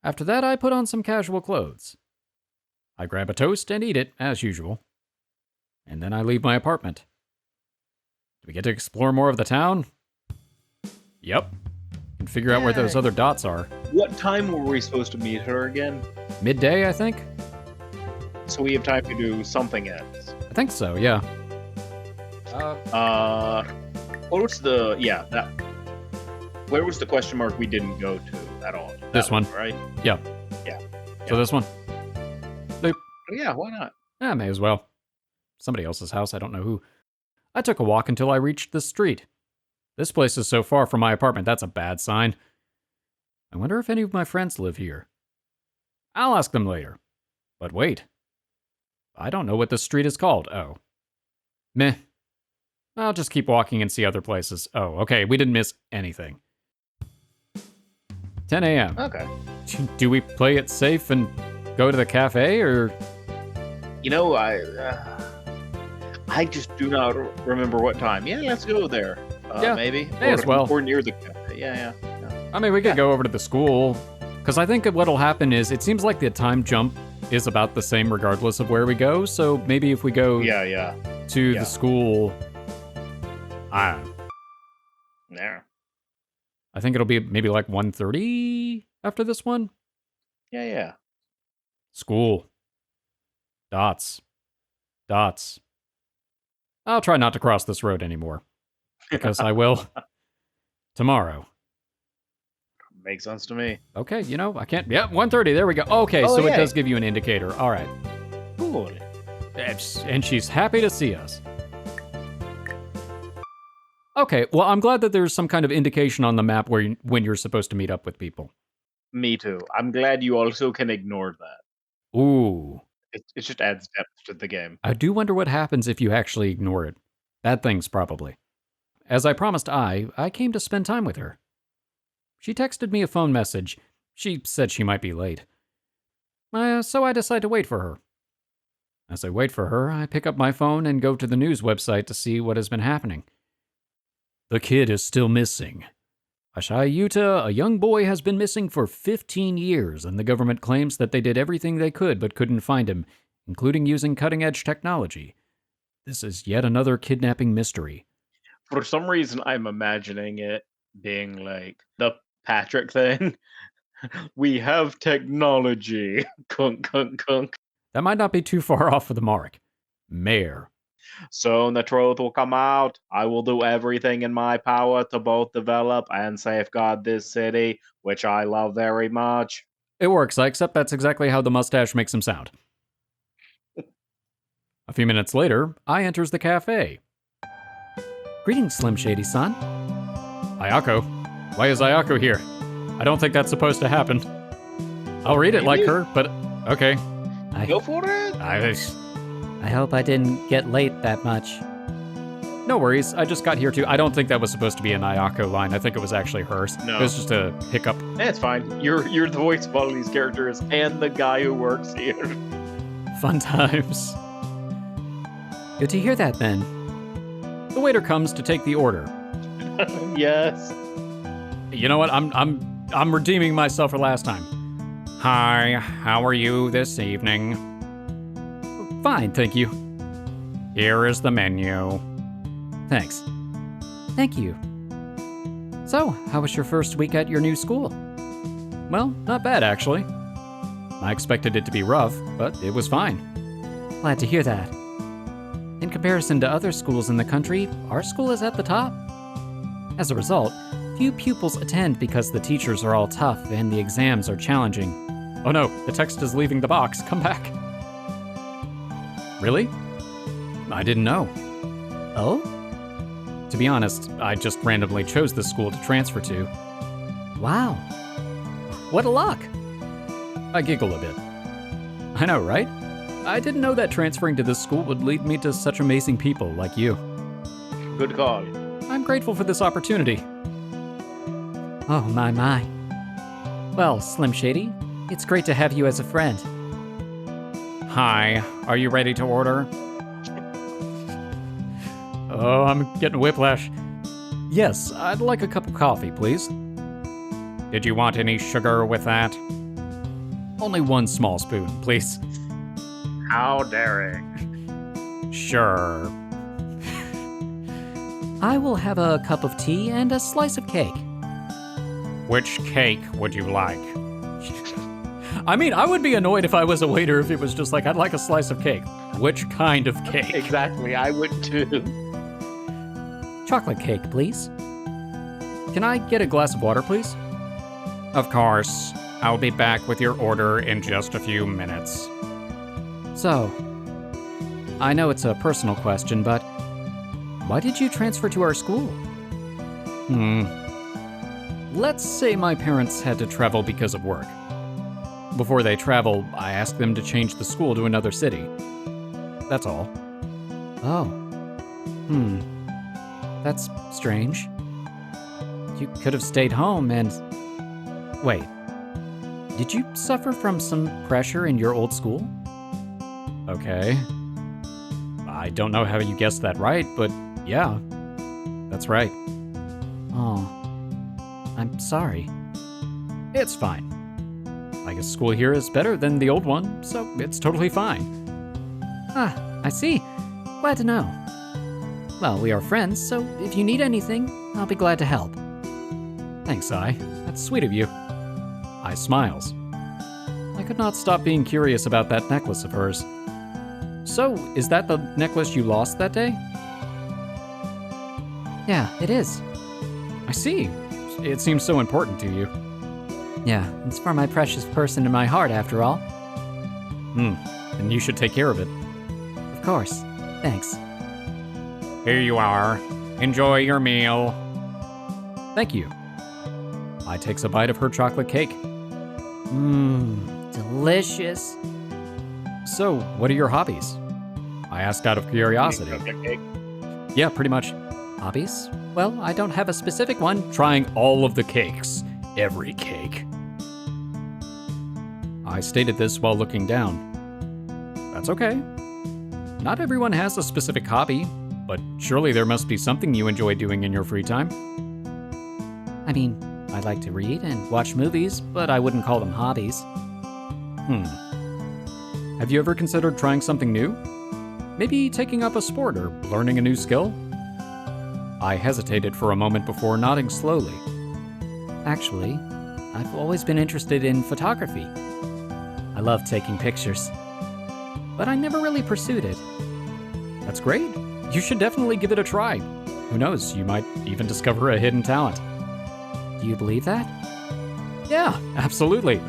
S1: After that, I put on some casual clothes. I grab a toast and eat it, as usual. And then I leave my apartment. Do we get to explore more of the town? Yep. And figure out where those other dots are.
S2: What time were we supposed to meet her again?
S1: Midday, I think?
S2: So we have time to do something else.
S1: I think so, yeah.
S2: What was the where was the question mark we didn't go to at all?
S1: This one.
S2: Right?
S1: Yeah.
S2: Yeah.
S1: So this one? Nope.
S2: Yeah, why not?
S1: May as well. Somebody else's house, I don't know who. I took a walk until I reached the street. This place is so far from my apartment, that's a bad sign. I wonder if any of my friends live here. I'll ask them later. But wait. I don't know what this street is called. Oh. Meh. I'll just keep walking and see other places. Oh, okay, we didn't miss anything. 10 a.m.
S2: Okay.
S1: Do we play it safe and go to the cafe, or...?
S2: You know, I just do not remember what time. Yeah, let's go there.
S1: Yeah,
S2: maybe.
S1: may as well.
S2: Or near the cafe. Yeah.
S1: I mean, we could go over to the school. Because I think what'll happen is, it seems like the time jump is about the same regardless of where we go. So maybe if we go to the school... I don't know.
S2: Yeah.
S1: I think it'll be maybe like 1:30 after this one.
S2: Yeah.
S1: School. Dots. I'll try not to cross this road anymore. Because I will tomorrow.
S2: Makes sense to me.
S1: Okay, I can't... Yeah, 1:30, there we go. Okay, so it does give you an indicator. All right.
S2: Cool.
S1: And she's happy to see us. Okay, well, I'm glad that there's some kind of indication on the map when you're supposed to meet up with people.
S2: Me too. I'm glad you also can ignore that.
S1: Ooh.
S2: It just adds depth to the game.
S1: I do wonder what happens if you actually ignore it. Bad things, probably. As I promised I came to spend time with her. She texted me a phone message. She said she might be late. So I decide to wait for her. As I wait for her, I pick up my phone and go to the news website to see what has been happening. The kid is still missing. Ashayuta, a young boy, has been missing for 15 years, and the government claims that they did everything they could but couldn't find him, including using cutting-edge technology. This is yet another kidnapping mystery.
S2: For some reason, I'm imagining it being like the Patrick thing. We have technology. Kunk, kunk, kunk.
S1: That might not be too far off of the mark. Mayor.
S2: Soon the truth will come out. I will do everything in my power to both develop and safeguard this city, which I love very much.
S1: It works, I accept that's exactly how the mustache makes him sound. A few minutes later, I enters the cafe. Greetings, Slim Shady-san. Ayako? Why is Ayako here? I don't think that's supposed to happen. I'll read it like her, but okay.
S2: Go for it.
S3: I hope I didn't get late that much.
S1: No worries, I just got here too. I don't think that was supposed to be an Ayako line. I think it was actually hers.
S2: No.
S1: It was just a hiccup.
S2: It's fine. You're the voice of all these characters and the guy who works here.
S1: Fun times.
S3: Good to hear that, Ben.
S1: The waiter comes to take the order.
S2: Yes.
S1: You know what? I'm redeeming myself for last time. Hi, how are you this evening? Fine, thank you. Here is the menu.
S3: Thanks. Thank you. So, how was your first week at your new school?
S1: Well, not bad actually. I expected it to be rough, but it was fine.
S3: Glad to hear that. In comparison to other schools in the country, our school is at the top. As a result, few pupils attend because the teachers are all tough and the exams are challenging.
S1: Oh no, the text is leaving the box. Come back. Really? I didn't know.
S3: Oh?
S1: To be honest, I just randomly chose this school to transfer to.
S3: Wow. What a luck!
S1: I giggle a bit. I know, right? I didn't know that transferring to this school would lead me to such amazing people like you.
S2: Good call.
S1: I'm grateful for this opportunity.
S3: Oh, my. Well, Slim Shady, it's great to have you as a friend.
S1: Hi, are you ready to order? Oh, I'm getting whiplash. Yes, I'd like a cup of coffee, please. Did you want any sugar with that? Only one small spoon, please.
S2: How daring.
S1: Sure.
S3: I will have a cup of tea and a slice of cake.
S1: Which cake would you like? I mean, I would be annoyed if I was a waiter if it was just like, I'd like a slice of cake. Which kind of cake?
S2: Exactly, I would too.
S3: Chocolate cake, please.
S1: Can I get a glass of water, please? Of course. I'll be back with your order in just a few minutes.
S3: So, I know it's a personal question, but why did you transfer to our school?
S1: Let's say my parents had to travel because of work. Before they travel, I asked them to change the school to another city. That's all.
S3: Oh. That's strange. You could have stayed home and... Wait. Did you suffer from some pressure in your old school?
S1: Okay. I don't know how you guessed that right, but yeah, that's right.
S3: Oh. I'm sorry.
S1: It's fine. I guess school here is better than the old one, so it's totally fine.
S3: Ah, I see. Glad to know. Well, we are friends, so if you need anything, I'll be glad to help.
S1: Thanks, Ai. That's sweet of you. I smiles. I could not stop being curious about that necklace of hers. So, is that the necklace you lost that day?
S3: Yeah, it is.
S1: I see. It seems so important to you.
S3: Yeah, it's for my precious person in my heart, after all.
S1: And you should take care of it.
S3: Of course. Thanks.
S1: Here you are. Enjoy your meal. Thank you. I takes a bite of her chocolate cake.
S3: Delicious.
S1: So, what are your hobbies? I asked out of curiosity.
S2: Chocolate cake.
S1: Yeah, pretty much.
S3: Hobbies? Well, I don't have a specific one.
S1: Trying all of the cakes. Every cake. I stated this while looking down. That's okay. Not everyone has a specific hobby, but surely there must be something you enjoy doing in your free time.
S3: I mean, I like to read and watch movies, but I wouldn't call them hobbies.
S1: Have you ever considered trying something new? Maybe taking up a sport or learning a new skill? I hesitated for a moment before nodding slowly.
S3: Actually, I've always been interested in photography. I love taking pictures, but I never really pursued it.
S1: That's great. You should definitely give it a try. Who knows, you might even discover a hidden talent.
S3: Do you believe that?
S1: Yeah, absolutely.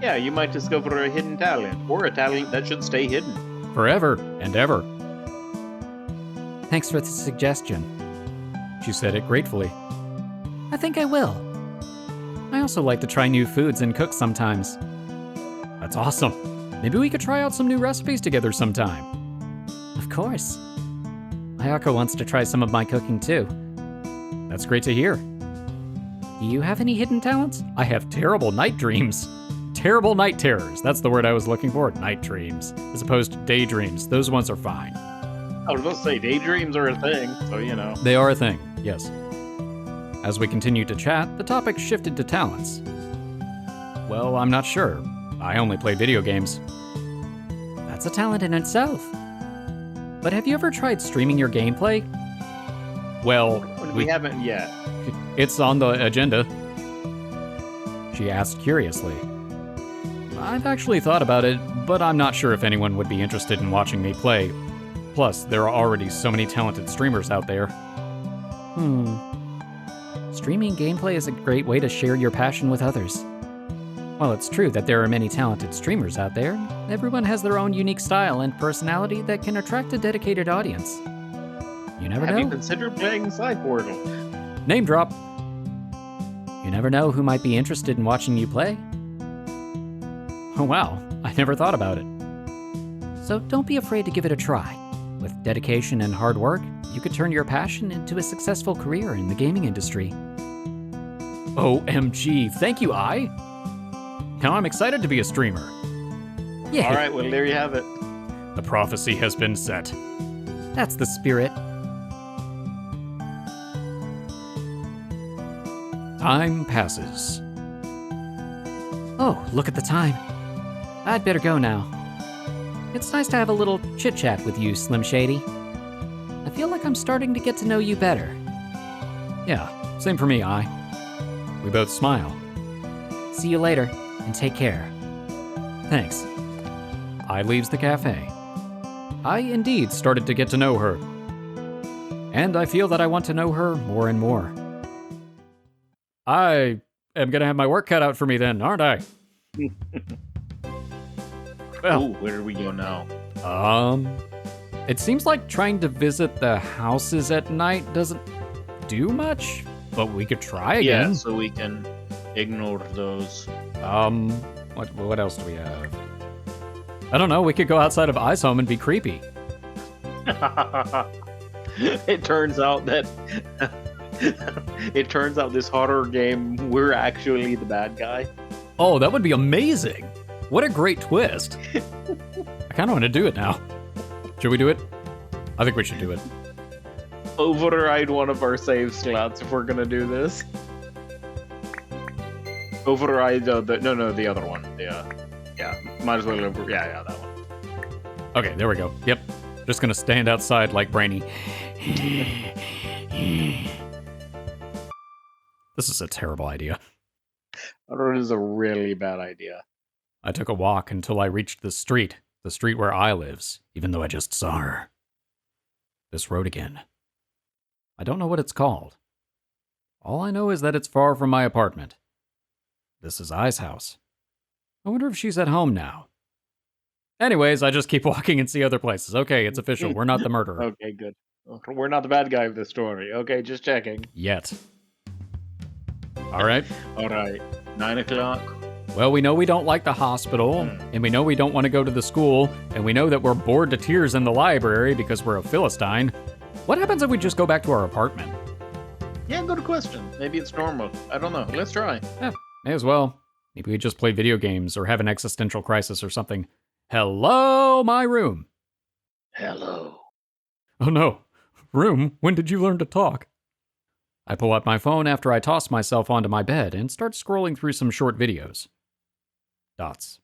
S2: Yeah, you might discover a hidden talent, or a talent that should stay hidden.
S1: Forever and ever.
S3: Thanks for the suggestion.
S1: She said it gratefully.
S3: I think I will.
S1: I also like to try new foods and cook sometimes. That's awesome. Maybe we could try out some new recipes together sometime.
S3: Of course. Ayako wants to try some of my cooking too.
S1: That's great to hear.
S3: Do you have any hidden talents?
S1: I have terrible night dreams. Terrible night terrors. That's the word I was looking for. Night dreams. As opposed to daydreams. Those ones are fine.
S2: I was about to say, daydreams are a thing, so you know.
S1: They are a thing, yes. As we continued to chat, the topic shifted to talents. Well, I'm not sure. I only play video games.
S3: That's a talent in itself. But have you ever tried streaming your gameplay?
S1: Well,
S2: We haven't yet.
S1: it's on the agenda. She asked curiously. I've actually thought about it, but I'm not sure if anyone would be interested in watching me play. Plus, there are already so many talented streamers out there.
S3: Streaming gameplay is a great way to share your passion with others. While it's true that there are many talented streamers out there, everyone has their own unique style and personality that can attract a dedicated audience. You never
S2: Have
S3: know.
S2: you considered playing Side Portal?
S1: Name drop.
S3: You never know who might be interested in watching you play.
S1: Oh wow, I never thought about it.
S3: So don't be afraid to give it a try. With dedication and hard work, you could turn your passion into a successful career in the gaming industry.
S1: OMG, thank you, I. Now I'm excited to be a streamer.
S3: Yeah,
S2: All right, well, there you have it.
S1: The prophecy has been set.
S3: that's the spirit.
S1: Time passes.
S3: Oh, look at the time. I'd better go now. It's nice to have a little chit-chat with you, Slim Shady. I feel like I'm starting to get to know you better.
S1: Yeah, same for me, I. We both smile.
S3: See you later, and take care.
S1: Thanks. I leaves the cafe. I indeed started to get to know her. And I feel that I want to know her more and more. I am gonna have my work cut out for me then, aren't I? Well,
S2: Ooh, where do we go now?
S1: it seems like trying to visit the houses at night doesn't do much, but we could try
S2: Yeah,
S1: again.
S2: so we can ignore those.
S1: What else do we have? I don't know, we could go outside of I's home and be creepy.
S2: It turns out that this horror game, we're actually the bad guy.
S1: Oh, that would be amazing! What a great twist! I kinda wanna do it now. Should we do it? I think we should do it.
S2: Override one of our save slots if we're gonna do this. Override the other one. Yeah, might as well. Yeah, that one.
S1: Okay, there we go. Yep. Just gonna stand outside like Brainy. This is a terrible idea.
S2: That is a really bad idea.
S1: I took a walk until I reached the street where I lives, even though I just saw her. This road again. I don't know what it's called. All I know is that it's far from my apartment. This is I's house. I wonder if she's at home now. Anyways, I just keep walking and see other places. Okay, it's official. We're not the murderer.
S2: Okay, good. We're not the bad guy of this story. Okay, just checking.
S1: Yet. All right.
S2: All right, 9 o'clock.
S1: Well, we know we don't like the hospital, and we know we don't want to go to the school, and we know that we're bored to tears in the library because we're a Philistine. What happens if we just go back to our apartment?
S2: Yeah, good question. Maybe it's normal. I don't know. Let's try.
S1: May as well. Maybe we just play video games or have an existential crisis or something. Hello, my room.
S4: Hello.
S1: Oh no. Room, when did you learn to talk? I pull out my phone after I toss myself onto my bed and start scrolling through some short videos. Dots.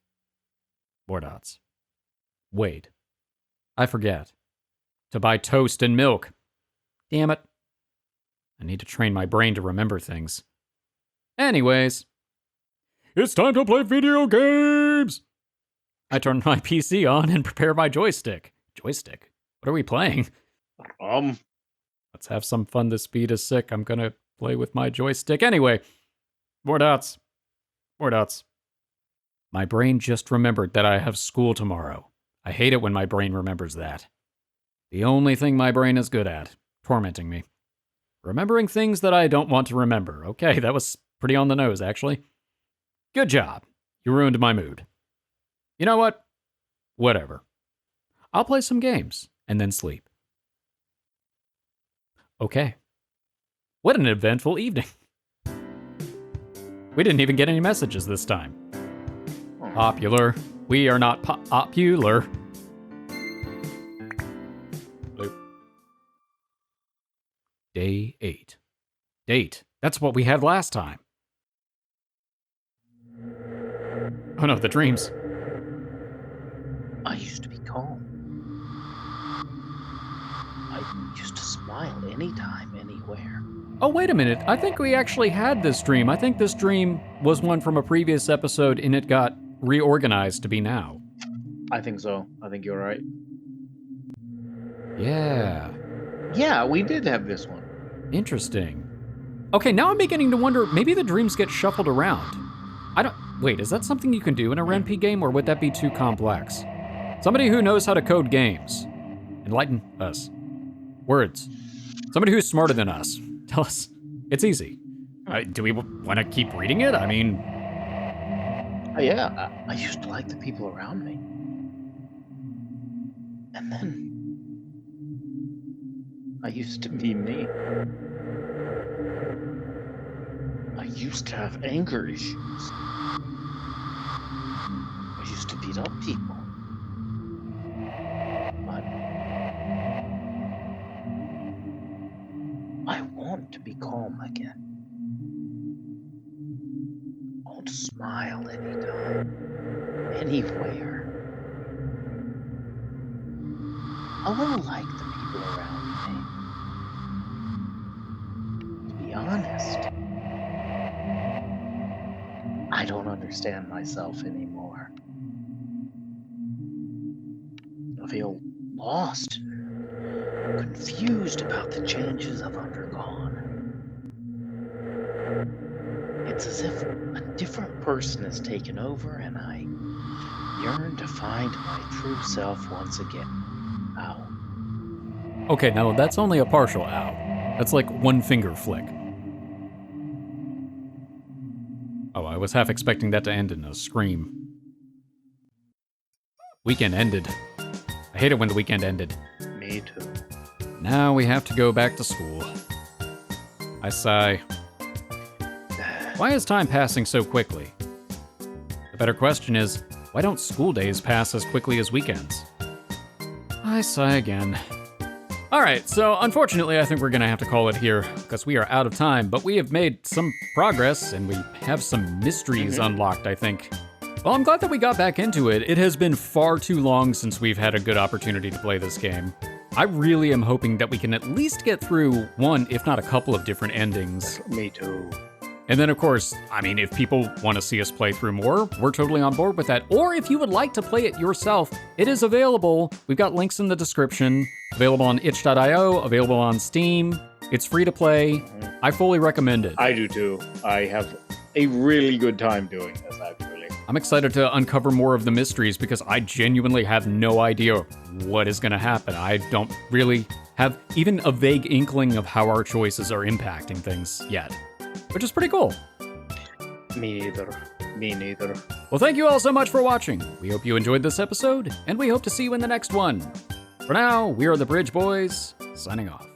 S1: More dots. Wait. I forget. To buy toast and milk. Damn it. I need to train my brain to remember things. Anyways. It's time to play video games! I turn my PC on and prepare my joystick. Joystick? What are we playing? Let's have some fun. The speed is sick. I'm gonna play with my joystick. Anyway, more dots. More dots. My brain just remembered that I have school tomorrow. I hate it when my brain remembers that. The only thing my brain is good at. Tormenting me. Remembering things that I don't want to remember. Okay, that was pretty on the nose, actually. Good job. You ruined my mood. You know what? Whatever. I'll play some games and then sleep. Okay. What an eventful evening. We didn't even get any messages this time. Popular. We are not popular. Bloop. Day 8. Date. That's what we had last time. Oh no, the dreams.
S4: I used to be calm. I used to smile anytime, anywhere.
S1: Oh, wait a minute. I think we actually had this dream. I think this dream was one from a previous episode and it got reorganized to be now.
S2: I think so. I think you're right.
S1: Yeah.
S2: Yeah, we did have this one.
S1: Interesting. Okay, now I'm beginning to wonder, maybe the dreams get shuffled around. Wait, is that something you can do in a RenP game, or would that be too complex? Somebody who knows how to code games. Enlighten us. Words. Somebody who's smarter than us. Tell us. It's easy. Do we want to keep reading it? I mean...
S4: Yeah, I used to like the people around me. And then... I used to be me. I used to have anger issues. I used to beat up people. But I want to be calm again. I want to smile anytime, anywhere. I want to like the people around me. To be honest, I don't understand myself anymore. I feel lost and confused about the changes I've undergone. It's as if a different person has taken over, and I yearn to find my true self once again. Ow.
S1: Okay, now that's only a partial ow. That's like one finger flick. Oh, I was half expecting that to end in a scream. Weekend ended. I hate it when the weekend ended.
S2: Me too.
S1: Now we have to go back to school. I sigh. Why is time passing so quickly? The better question is, why don't school days pass as quickly as weekends? I sigh again. Alright, so unfortunately I think we're gonna have to call it here, because we are out of time, but we have made some progress, and we have some mysteries unlocked, I think. Well, I'm glad that we got back into it. It has been far too long since we've had a good opportunity to play this game. I really am hoping that we can at least get through one, if not a couple of different endings.
S2: Me too.
S1: And then, of course, I mean, if people want to see us play through more, we're totally on board with that. Or if you would like to play it yourself, it is available. We've got links in the description. Available on itch.io, available on Steam. It's free to play. I fully recommend it.
S2: I do too. I have a really good time doing this, actually.
S1: I'm excited to uncover more of the mysteries because I genuinely have no idea what is going to happen. I don't really have even a vague inkling of how our choices are impacting things yet, which is pretty cool.
S2: Me neither. Me neither.
S1: Well, thank you all so much for watching. We hope you enjoyed this episode, and we hope to see you in the next one. For now, we are the Bridge Boys, signing off.